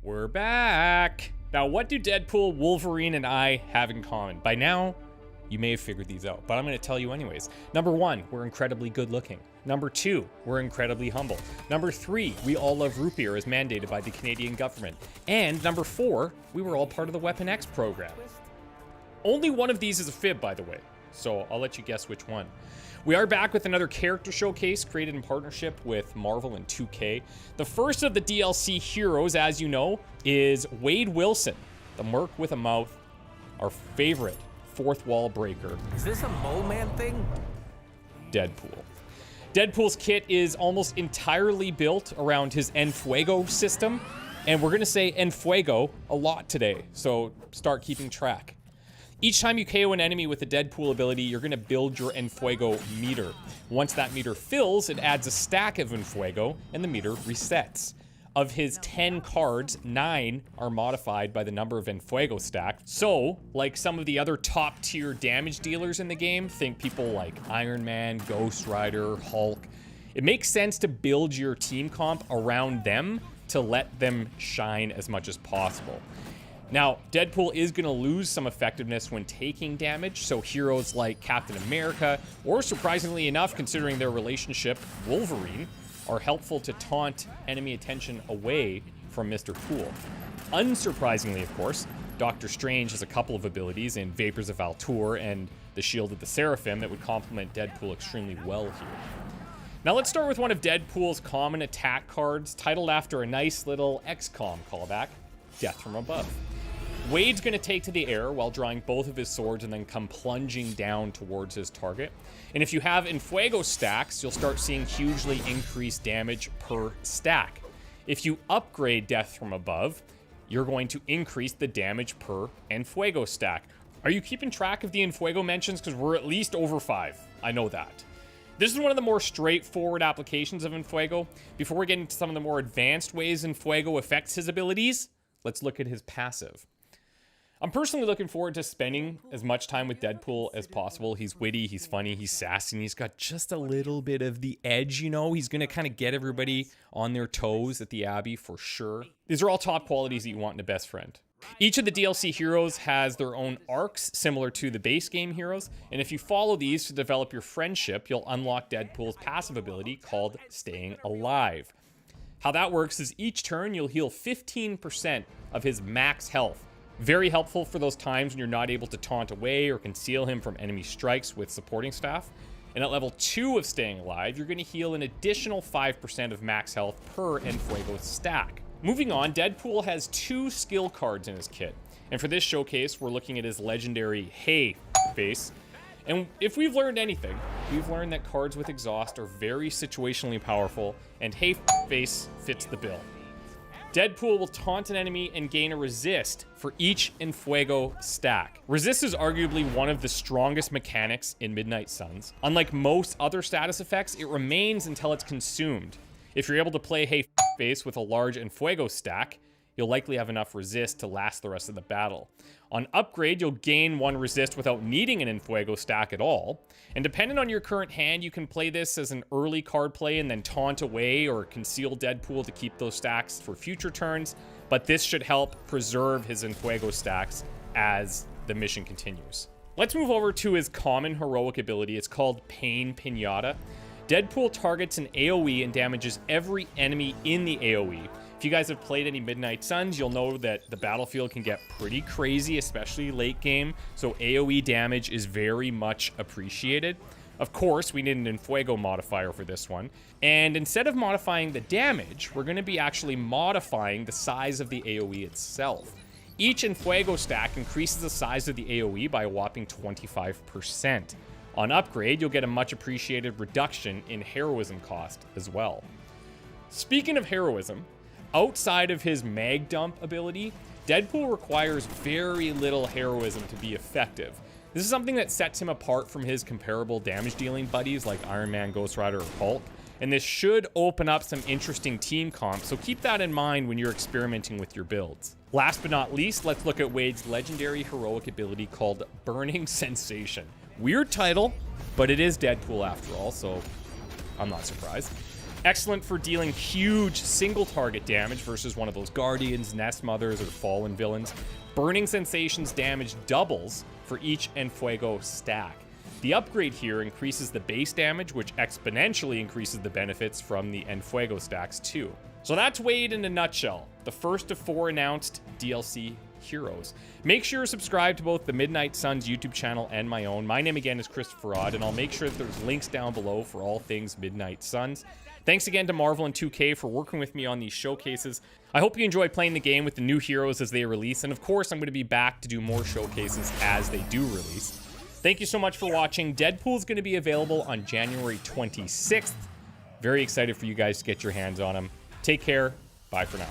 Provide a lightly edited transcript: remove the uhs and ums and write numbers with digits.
We're back. Now, what do Deadpool, Wolverine, and I have in common? By now, you may have figured these out, but I'm going to tell you anyways. Number 1, we're incredibly good looking. Number 2, we're incredibly humble. Number 3, we all love root beer as mandated by the Canadian government. And number 4, we were all part of the Weapon X program. Only one of these is a fib, by the way, so I'll let you guess which one. We are back with another character showcase created in partnership with Marvel and 2K. The first of the DLC heroes, as you know, is Wade Wilson, the merc with a mouth, our favorite fourth wall breaker. Is this a mole man thing? Deadpool. Deadpool's kit is almost entirely built around his Enfuego system, and we're gonna say Enfuego a lot today, so start keeping track. Each time you KO an enemy with the Deadpool ability, you're gonna build your Enfuego meter. Once that meter fills, it adds a stack of Enfuego, and the meter resets. Of his 10 cards, 9 are modified by the number of Enfuego stacked. So, like some of the other top tier damage dealers in the game, think people like Iron Man, Ghost Rider, Hulk, it makes sense to build your team comp around them to let them shine as much as possible. Now, Deadpool is going to lose some effectiveness when taking damage, so heroes like Captain America, or surprisingly enough, considering their relationship, Wolverine, are helpful to taunt enemy attention away from Mr. Cool. Unsurprisingly, of course, Doctor Strange has a couple of abilities in Vapors of Valtour and the Shield of the Seraphim that would complement Deadpool extremely well here. Now let's start with one of Deadpool's common attack cards, titled after a nice little XCOM callback, Death from Above. Wade's going to take to the air while drawing both of his swords and then come plunging down towards his target. And if you have Enfuego stacks, you'll start seeing hugely increased damage per stack. If you upgrade Death from Above, you're going to increase the damage per Enfuego stack. Are you keeping track of the Enfuego mentions? Because we're at least over 5. I know that. This is one of the more straightforward applications of Enfuego. Before we get into some of the more advanced ways Enfuego affects his abilities, let's look at his passive. I'm personally looking forward to spending as much time with Deadpool as possible. He's witty, he's funny, he's sassy, and he's got just a little bit of the edge, you know? He's gonna kind of get everybody on their toes at the Abbey for sure. These are all top qualities that you want in a best friend. Each of the DLC heroes has their own arcs, similar to the base game heroes, and if you follow these to develop your friendship, you'll unlock Deadpool's passive ability called Staying Alive. How that works is each turn you'll heal 15% of his max health. Very helpful for those times when you're not able to taunt away or conceal him from enemy strikes with supporting staff. And at level 2 of Staying Alive, you're going to heal an additional 5% of max health per Enfuego stack. Moving on, Deadpool has 2 skill cards in his kit. And for this showcase, we're looking at his legendary Hey face. And if we've learned anything, we've learned that cards with exhaust are very situationally powerful, and Hey face fits the bill. Deadpool will taunt an enemy and gain a resist for each Enfuego stack. Resist is arguably one of the strongest mechanics in Midnight Suns. Unlike most other status effects, it remains until it's consumed. If you're able to play Hey Face with a large Enfuego stack, you'll likely have enough resist to last the rest of the battle. On upgrade, you'll gain 1 resist without needing an Enfuego stack at all. And depending on your current hand, you can play this as an early card play and then taunt away or conceal Deadpool to keep those stacks for future turns. But this should help preserve his Enfuego stacks as the mission continues. Let's move over to his common heroic ability. It's called Pain Pinata. Deadpool targets an AoE and damages every enemy in the AoE. If you guys have played any Midnight Suns, you'll know that the battlefield can get pretty crazy, especially late game, so AoE damage is very much appreciated. Of course, we need an Enfuego modifier for this one, and instead of modifying the damage, we're going to be actually modifying the size of the AoE itself. Each Enfuego stack increases the size of the AoE by a whopping 25%. On upgrade, you'll get a much appreciated reduction in heroism cost as well. Speaking of heroism, outside of his mag dump ability, Deadpool requires very little heroism to be effective. This is something that sets him apart from his comparable damage dealing buddies like Iron Man, Ghost Rider, or Hulk, and this should open up some interesting team comps, so keep that in mind when you're experimenting with your builds. Last but not least, let's look at Wade's legendary heroic ability called Burning Sensation. Weird title, but it is Deadpool after all, so I'm not surprised. Excellent for dealing huge single target damage versus one of those Guardians, Nest Mothers, or Fallen villains. Burning Sensations damage doubles for each Enfuego stack. The upgrade here increases the base damage, which exponentially increases the benefits from the Enfuego stacks too. So that's Wade in a nutshell, the first of 4 announced DLC heroes. Make sure you're subscribed to both the Midnight Suns YouTube channel and my own. My name again is Christopher Odd, and I'll make sure that there's links down below for all things Midnight Suns. Thanks again to Marvel and 2K for working with me on these showcases. I hope you enjoy playing the game with the new heroes as they release, and of course I'm going to be back to do more showcases as they do release. Thank you so much for watching. Deadpool is going to be available on January 26th. Very excited for you guys to get your hands on him. Take care. Bye for now.